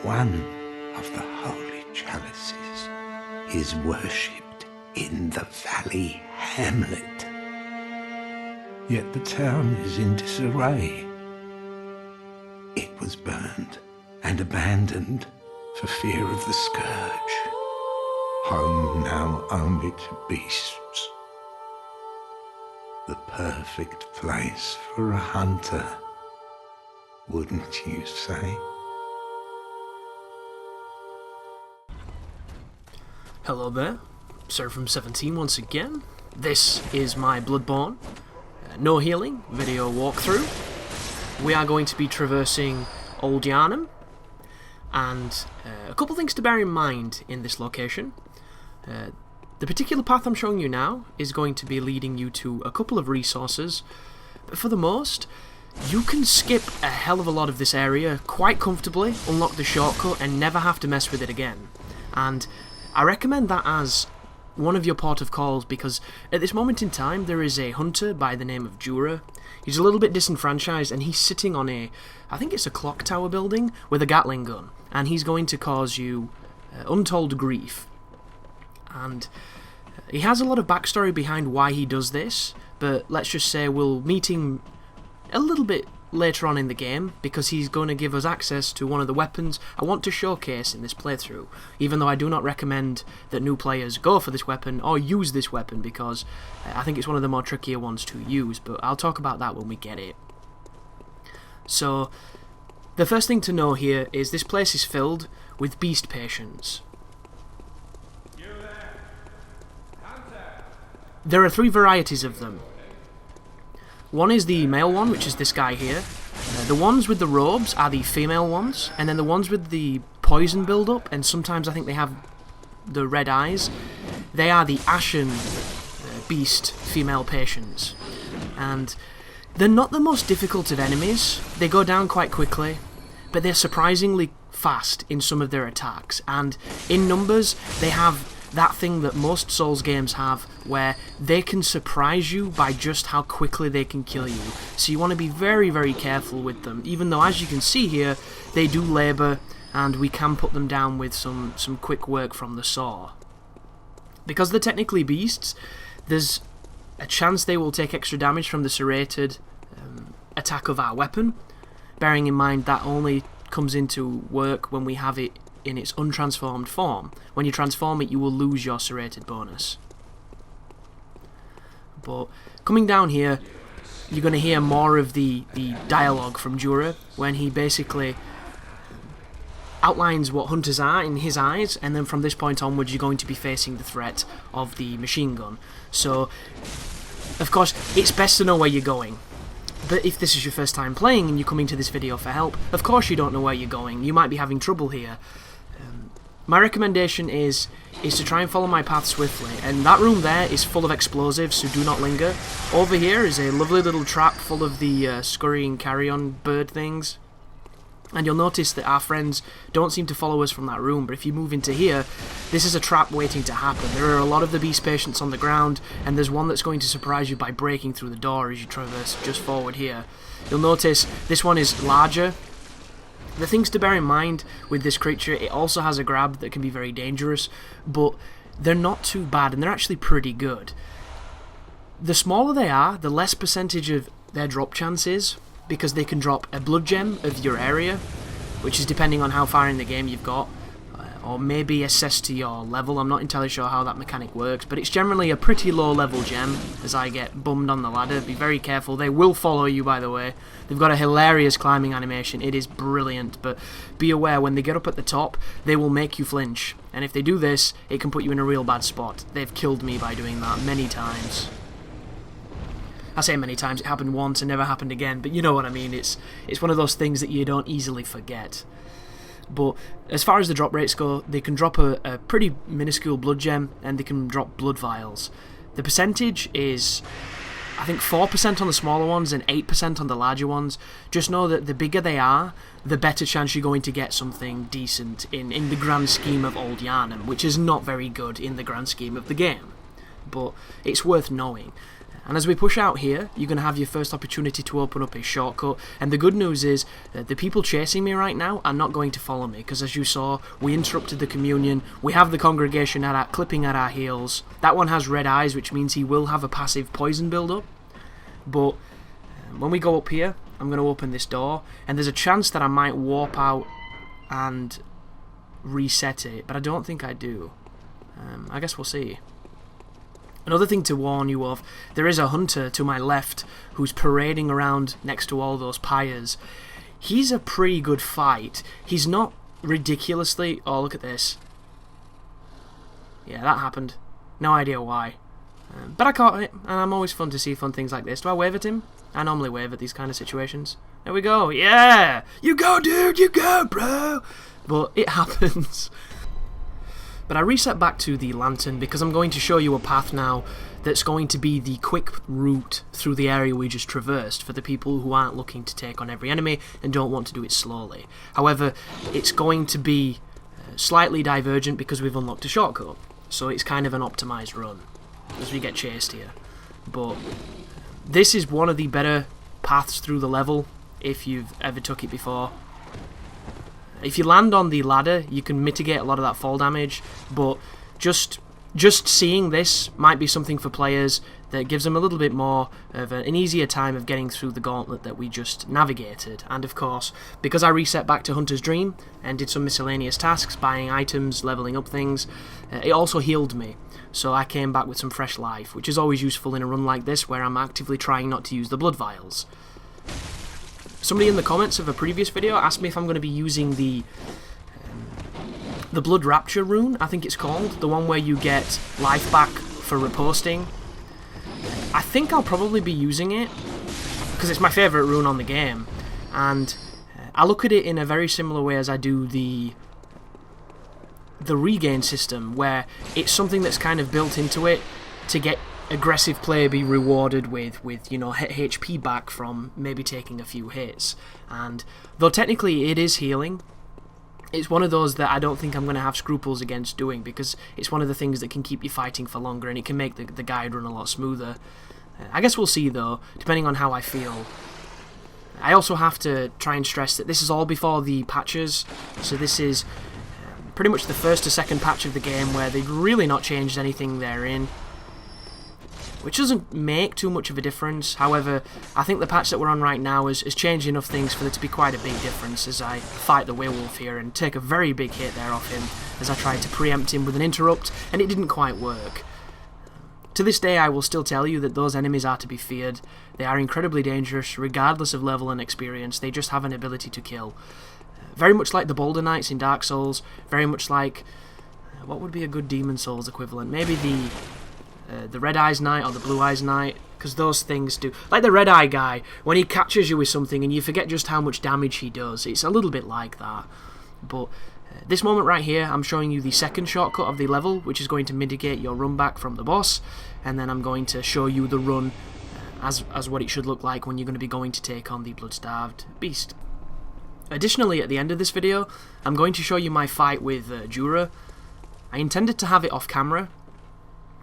One of the holy chalices is worshipped in the valley hamlet. Yet the town is in disarray. It was burned and abandoned for fear of the scourge. Home now only to beasts. The perfect place for a hunter, wouldn't you say? Hello there, Sir from 17 once again. This is my Bloodborne no healing video walkthrough. We are going to be traversing Old Yarnham, and a couple things to bear in mind in this location. The particular path I'm showing you now is going to be leading you to a couple of resources, but for the most, you can skip a hell of a lot of this area quite comfortably, unlock the shortcut, and never have to mess with it again. And I recommend that as one of your port of calls, because at this moment in time there is a hunter by the name of Jura. He's a little bit disenfranchised, and he's sitting on I think it's a clock tower building with a Gatling gun, and he's going to cause you untold grief. And he has a lot of backstory behind why he does this, but let's just say we'll meet him a little bit later on in the game, because he's going to give us access to one of the weapons I want to showcase in this playthrough, even though I do not recommend that new players go for this weapon or use this weapon, because I think it's one of the more trickier ones to use, but I'll talk about that when we get it. So, the first thing to know here is this place is filled with beast patients. There are three varieties of them. One is the male one, which is this guy here. The ones with the robes are the female ones, and then the ones with the poison build-up, and sometimes I think they have the red eyes, they are the ashen beast female patients. And they're not the most difficult of enemies. They go down quite quickly, but they're surprisingly fast in some of their attacks, and in numbers they have that thing that most Souls games have, where they can surprise you by just how quickly they can kill you. So you want to be very, very careful with them, even though, as you can see here, they do labour, and we can put them down with some quick work from the saw. Because they're technically beasts, there's a chance they will take extra damage from the serrated attack of our weapon, bearing in mind that only comes into work when we have it in its untransformed form. When you transform it, you will lose your serrated bonus. But coming down here, you're going to hear more of the dialogue from Jura, when he basically outlines what hunters are in his eyes, and then from this point onwards you're going to be facing the threat of the machine gun. So, of course, it's best to know where you're going. But if this is your first time playing and you're coming to this video for help, of course you don't know where you're going. You might be having trouble here. My recommendation is to try and follow my path swiftly, and that room there is full of explosives, so do not linger. Over here is a lovely little trap full of the scurrying carrion bird things, and you'll notice that our friends don't seem to follow us from that room, but if you move into here, this is a trap waiting to happen. There are a lot of the beast patients on the ground, and there's one that's going to surprise you by breaking through the door as you traverse just forward here. You'll notice this one is larger. The things to bear in mind with this creature, it also has a grab that can be very dangerous, but they're not too bad, and they're actually pretty good. The smaller they are, the less percentage of their drop chance is, because they can drop a blood gem of your area, which is depending on how far in the game you've got, or maybe assessed to your level. I'm not entirely sure how that mechanic works, but it's generally a pretty low level gem as I get bummed on the ladder. Be very careful. They will follow you, by the way. They've got a hilarious climbing animation. It is brilliant, but be aware when they get up at the top, they will make you flinch. And if they do this, it can put you in a real bad spot. They've killed me by doing that many times. I say many times, it happened once and never happened again, but you know what I mean. It's one of those things that you don't easily forget. But as far as the drop rates go, they can drop a pretty minuscule blood gem, and they can drop blood vials. The percentage is, I think, 4% on the smaller ones and 8% on the larger ones. Just know that the bigger they are, the better chance you're going to get something decent in the grand scheme of Old Yarnham, which is not very good in the grand scheme of the game. But it's worth knowing. And as we push out here, you're going to have your first opportunity to open up a shortcut. And the good news is that the people chasing me right now are not going to follow me, because as you saw, we interrupted the communion. We have the congregation clipping at our heels. That one has red eyes, which means he will have a passive poison build-up. But when we go up here, I'm going to open this door, and there's a chance that I might warp out and reset it, but I don't think I do. I guess we'll see. Another thing to warn you of, there is a hunter to my left who's parading around next to all those pyres. He's a pretty good fight. He's not ridiculously... Oh, look at this. Yeah, that happened. No idea why. But I caught it, and I'm always fun to see fun things like this. Do I wave at him? I normally wave at these kind of situations. There we go. Yeah! You go, dude! You go, bro! But it happens. But I reset back to the lantern because I'm going to show you a path now that's going to be the quick route through the area we just traversed for the people who aren't looking to take on every enemy and don't want to do it slowly. However, it's going to be slightly divergent because we've unlocked a shortcut. So it's kind of an optimized run as we get chased here. But this is one of the better paths through the level if you've ever took it before. If you land on the ladder, you can mitigate a lot of that fall damage, but just seeing this might be something for players that gives them a little bit more of an easier time of getting through the gauntlet that we just navigated. And of course, because I reset back to Hunter's Dream and did some miscellaneous tasks, buying items, leveling up things, it also healed me. So I came back with some fresh life, which is always useful in a run like this where I'm actively trying not to use the Blood Vials. Somebody in the comments of a previous video asked me if I'm going to be using the Blood Rapture rune, I think it's called, the one where you get life back for reposting. I think I'll probably be using it because it's my favourite rune on the game, and I look at it in a very similar way as I do the regain system, where it's something that's kind of built into it to get aggressive play be rewarded with you know, HP back from maybe taking a few hits. And though technically it is healing, it's one of those that I don't think I'm going to have scruples against doing, because it's one of the things that can keep you fighting for longer and it can make the guide run a lot smoother. I guess we'll see though, depending on how I feel. I also have to try and stress that this is all before the patches, so this is pretty much the first to second patch of the game where they've really not changed anything therein, which doesn't make too much of a difference. However, I think the patch that we're on right now has changed enough things for there to be quite a big difference as I fight the werewolf here and take a very big hit there off him as I tried to preempt him with an interrupt, and it didn't quite work. To this day, I will still tell you that those enemies are to be feared. They are incredibly dangerous, regardless of level and experience. They just have an ability to kill. Very much like the Boulder Knights in Dark Souls, very much like... what would be a good Demon Souls equivalent? Maybe the Red Eyes Knight or the Blue Eyes Knight, because those things do... Like the Red Eye guy, when he catches you with something and you forget just how much damage he does, it's a little bit like that. But this moment right here, I'm showing you the second shortcut of the level, which is going to mitigate your run back from the boss, and then I'm going to show you the run as what it should look like when you're going to be going to take on the Blood-Starved Beast. Additionally, at the end of this video, I'm going to show you my fight with Jura. I intended to have it off camera,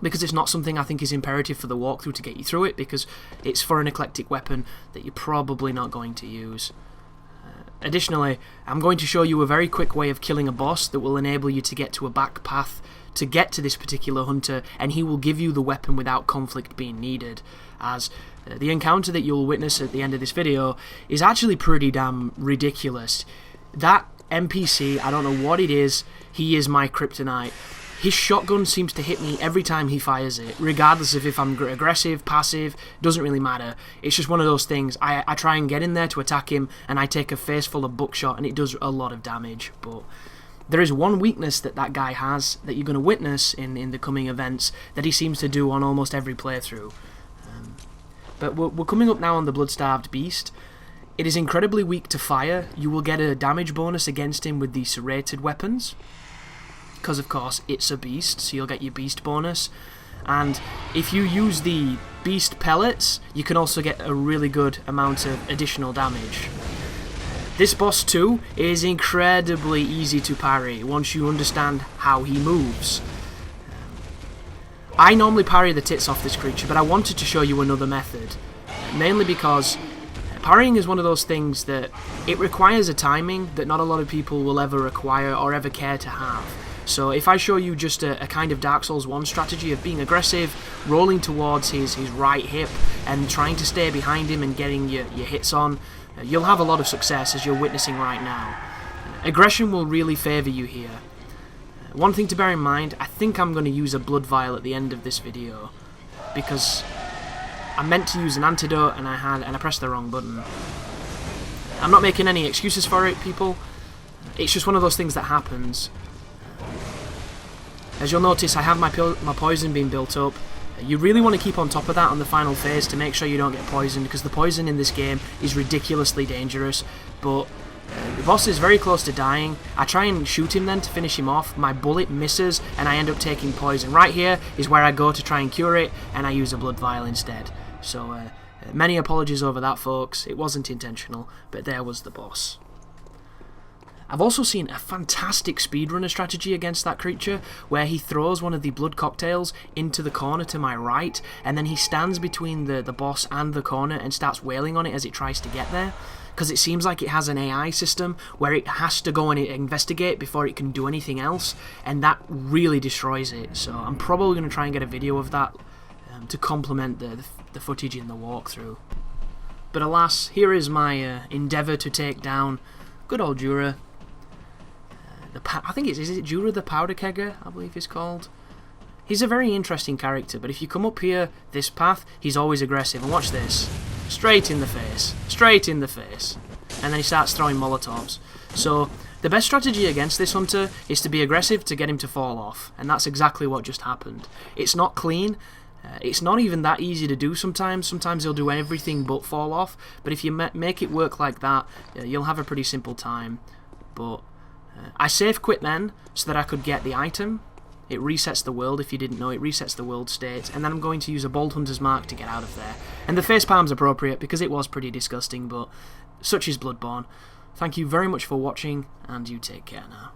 because it's not something I think is imperative for the walkthrough to get you through it, because it's for an eclectic weapon that you're probably not going to use. Additionally, I'm going to show you a very quick way of killing a boss that will enable you to get to a back path to get to this particular hunter, and he will give you the weapon without conflict being needed, as the encounter that you'll witness at the end of this video is actually pretty damn ridiculous. That NPC, I don't know what it is, he is my kryptonite. His shotgun seems to hit me every time he fires it, regardless of if I'm aggressive, passive, doesn't really matter. It's just one of those things. I try and get in there to attack him, and I take a face full of buckshot, and it does a lot of damage. But there is one weakness that that guy has that you're going to witness in the coming events that he seems to do on almost every playthrough. But we're coming up now on the Blood-Starved Beast. It is incredibly weak to fire. You will get a damage bonus against him with the serrated weapons, because of course it's a beast, so you'll get your beast bonus. And if you use the beast pellets, you can also get a really good amount of additional damage. This boss too is incredibly easy to parry once you understand how he moves. I normally parry the tits off this creature, but I wanted to show you another method. Mainly because parrying is one of those things that it requires a timing that not a lot of people will ever require or ever care to have. So if I show you just a kind of Dark Souls 1 strategy of being aggressive, rolling towards his right hip and trying to stay behind him and getting your hits on, you'll have a lot of success, as you're witnessing right now. Aggression will really favour you here. One thing to bear in mind, I think I'm going to use a Blood Vial at the end of this video, because I meant to use an antidote and I pressed the wrong button. I'm not making any excuses for it, people. It's just one of those things that happens. As you'll notice, I have my poison being built up. You really want to keep on top of that on the final phase to make sure you don't get poisoned, because the poison in this game is ridiculously dangerous. But the boss is very close to dying. I try and shoot him then to finish him off. My bullet misses and I end up taking poison. Right here is where I go to try and cure it, and I use a Blood Vial instead. So many apologies over that, folks. It wasn't intentional, but there was the boss. I've also seen a fantastic speedrunner strategy against that creature, where he throws one of the blood cocktails into the corner to my right, and then he stands between the boss and the corner and starts wailing on it as it tries to get there, because it seems like it has an AI system where it has to go and investigate before it can do anything else, and that really destroys it. So I'm probably going to try and get a video of that to complement the footage in the walkthrough. But alas, here is my endeavour to take down good old Jura. I think is it Jura the Powder Kegger, I believe he's called. He's a very interesting character, but if you come up here, this path, he's always aggressive. And watch this. Straight in the face. Straight in the face. And then he starts throwing Molotovs. So, the best strategy against this hunter is to be aggressive to get him to fall off. And that's exactly what just happened. It's not clean. It's not even that easy to do sometimes. Sometimes he'll do everything but fall off. But if you make it work like that, you'll have a pretty simple time. But I safe quit then, so that I could get the item. It resets the world, if you didn't know, it resets the world state, and then I'm going to use a Bold Hunter's Mark to get out of there. And the facepalm's appropriate, because it was pretty disgusting, but such is Bloodborne. Thank you very much for watching, and you take care now.